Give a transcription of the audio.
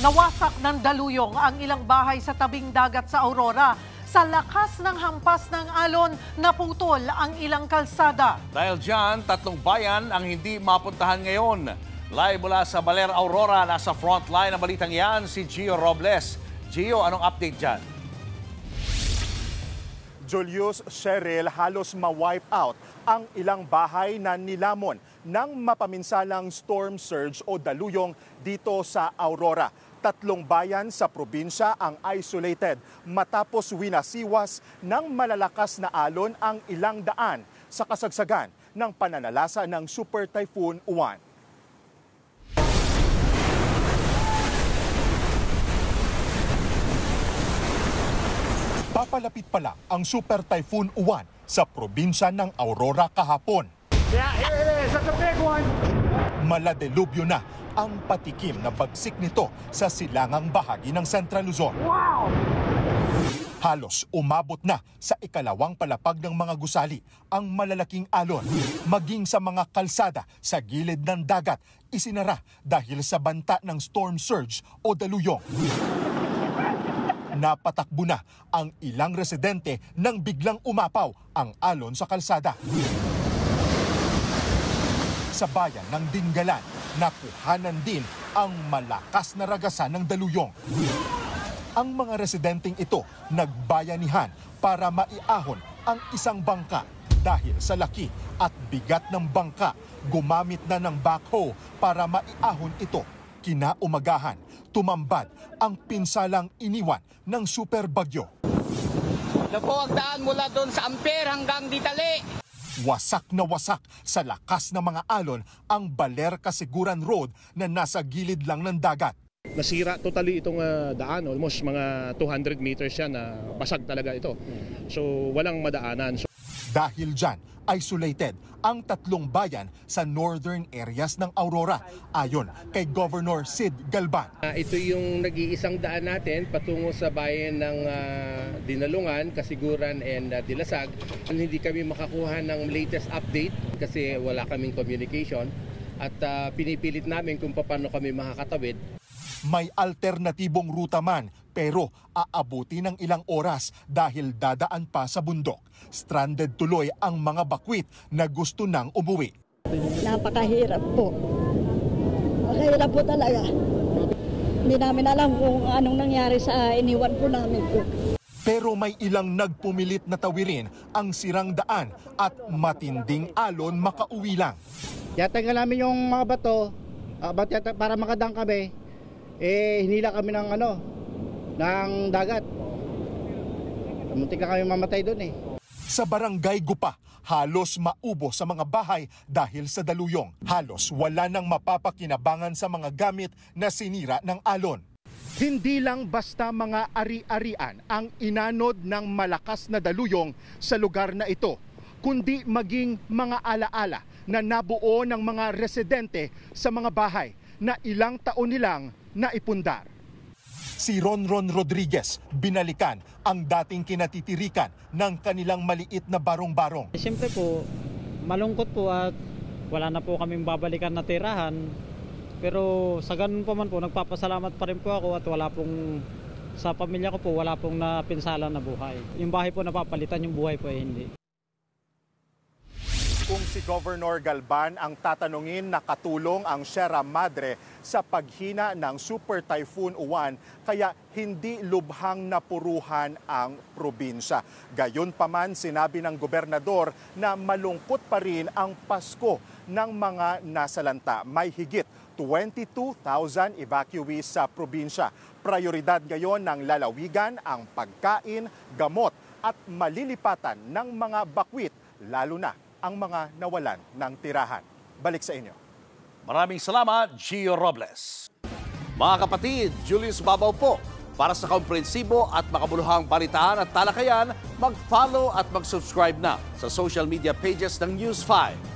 Nawasak ng daluyong ang ilang bahay sa tabing dagat sa Aurora. Sa lakas ng hampas ng alon, naputol ang ilang kalsada. Dahil dyan, 3 bayan ang hindi mapuntahan ngayon. Live mula sa Baler, Aurora, nasa frontline ng balitang yan, si Gio Robles. Gio, anong update dyan? Julius, Cheryl, halos ma-wipe out ang ilang bahay na nilamon ng mapaminsalang storm surge o daluyong dito sa Aurora. 3 bayan sa probinsya ang isolated matapos winasiwas ng malalakas na alon ang ilang daan sa kasagsagan ng pananalasa ng Super Typhoon Uwan. Papalapit pa lang ang Super Typhoon Uwan sa probinsya ng Aurora kahapon. Yeah, here it is. That's a big one. Maladelubyo na ang patikim na bagsik nito sa silangang bahagi ng Central Luzon. Wow! Halos umabot na sa ikalawang palapag ng mga gusali ang malalaking alon. Maging sa mga kalsada sa gilid ng dagat, isinara dahil sa banta ng storm surge o daluyong. Napatakbo na ang ilang residente nang biglang umapaw ang alon sa kalsada. Sa bayan ng Dingalan, nakuhanan din ang malakas na ragasan ng daluyong. Ang mga residenteng ito nagbayanihan para maiahon ang isang bangka. Dahil sa laki at bigat ng bangka, gumamit na ng backhoe para maiahon ito. Kinaumagahan, tumambad ang pinsalang iniwan ng super bagyo. Ito po ang daan mula doon sa Ampere hanggang Ditali. Wasak na wasak sa lakas ng mga alon ang Baler Kasiguran Road na nasa gilid lang ng dagat. Nasira totally itong daan, almost mga 200 meters siya na basag talaga ito. So walang madaanan. Dahil dyan, isolated ang 3 bayan sa northern areas ng Aurora, ayon kay Governor Sid Galban. Ito yung nag-iisang daan natin patungo sa bayan ng Dinalungan, Kasiguran and Dilasag. Hindi kami makakuha ng latest update kasi wala kaming communication at pinipilit namin kung paano kami makakatawid. May alternatibong ruta man pero aabuti ng ilang oras dahil dadaan pa sa bundok. Stranded tuloy ang mga bakwit na gusto nang umuwi. Napakahirap po. Mahirap po talaga. Hindi namin alam kung anong nangyari sa iniwan po namin po. Pero may ilang nagpumilit na tawirin ang sirang daan at matinding alon makauwi lang. Yatagal namin yung mga bato para makadang kami. Hinila kami ng ng dagat. Muntik na kami mamatay doon eh. Sa barangay Gupa, halos maubos sa mga bahay dahil sa daluyong. Halos wala nang mapapakinabangan sa mga gamit na sinira ng alon. Hindi lang basta mga ari-arian ang inanod ng malakas na daluyong sa lugar na ito, kundi maging mga alaala na nabuo ng mga residente sa mga bahay na ilang taon nilang naipundar. Si Ronron Rodriguez, binalikan ang dating kinatitirikan ng kanilang maliit na barong-barong. Siyempre po, malungkot po at wala na po kaming babalikan na tirahan. Pero sa ganun pa man po, nagpapasalamat pa rin po ako at wala pong, sa pamilya ko po, wala pong napinsala na buhay. Yung bahay po napapalitan, yung buhay po ay hindi. Kung si Governor Galban ang tatanungin, nakatulong ang Sierra Madre sa paghina ng Super Typhoon Uwan kaya hindi lubhang napuruhan ang probinsya. Gayunpaman, sinabi ng gobernador na malungkot pa rin ang Pasko ng mga nasalanta. May higit 22,000 evacuees sa probinsya. Prioridad ngayon ng lalawigan ang pagkain, gamot at malilipatan ng mga bakwit, lalo na ang mga nawalan ng tirahan. Balik sa inyo. Maraming salamat, Gio Robles. Mga kapatid, Julius Babaw po. Para sa komprehensibo at makabuluhang balitaan at talakayan, mag-follow at mag-subscribe na sa social media pages ng News 5.